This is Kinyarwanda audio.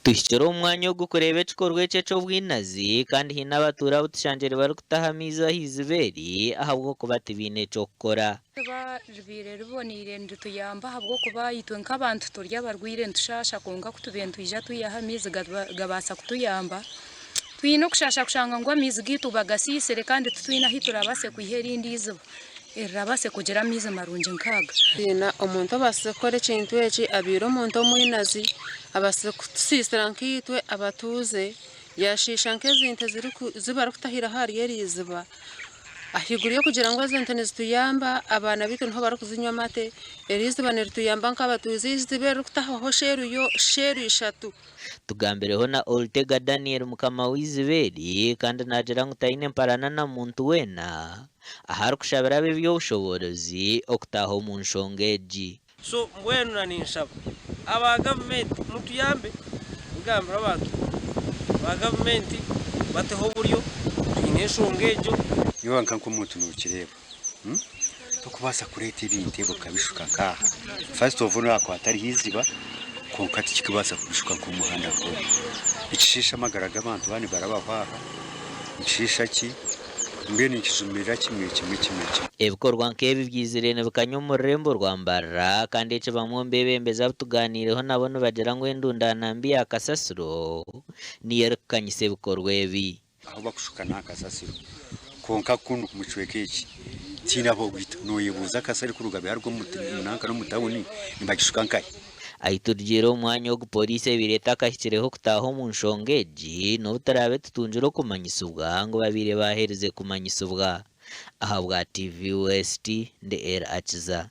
Tuhikire umwanya wo kureba ekikorwa ekyo eky'obwinazi kandi hiine abatura butushanjire barikutaha amaizi ah'iziberi ahabw'okuba tibaine eky'okukora. Ribaire riboniire nituyamba ahabw'okuba itwe nk'abantu turi abarwaire nitushasha konka kutubire nitwija twihaho amaizi gabaasa kutuyamba. Twine okushasha kushanga ngu amaizi gaitu bagasiisire kandi titwine ahi turabaase kwiha erindi iziba erirabaase kugira amaizi marungi nk'aga. Twine omuntu abaase kukora ekintu eki abaire omuntu omwinazi abaase kutusiisira nk'itwe abatuuze yashiisha nk'ezinte zibarikutahira hari eriiziba ahaiguru y'okugira ngu ezinte nizituyamba abaana baitu niho barikuzinywa amate eriiziba nirituyamba nk'abatuuze iziba eririkutahaho sheeru 3. Tugambireho na Oltega Daniel mukama w'iziberi kandi nagira ngu taine mparana na muntu weena aharikushabira abe by'obushobozi okutaha omu nshonga egi. So mbwenu naninshaba aba gavumenti mutuyambe mugambira abantu ba gavumenti bateho oburyo twine enshonga egyo niba nk'omuntu nukireba tokubaasa kureeta ebintu ebyo kabishuka nk'aha first of all nakwata hariho iziba konka tikikubaasa kubishuka nk'omuhanda gwo nikishiisha amagara g'abantu bani barabaho aha nikishiisha ki mbwenu nikijumirira kimwe. Ebikorwa nk'ebi byizire nibikanya omu rurembo rwa Mbarara kandi eki bamwe omu beebembezi tuganiireho nabo nibagira ngu endunda mbi ya kasasiro niyo erikukanyisa ebikorwa ebi. Aho bakushuka n'akasasiro konka kunu mu kicweka eki tiine aho bwita nooyebuuza akasari kuruga biharwa munanka n'omu tawuni nibagishuka nkahe. Ahiturugire omwanya ogu poliisi ebireeta akahikireho kutaha omu nshonga egi n'obutarabe tutungire okumanyisibwa ngu babaire bahereze kumanyisibwa. Aha bwa TV West ndi Akiza.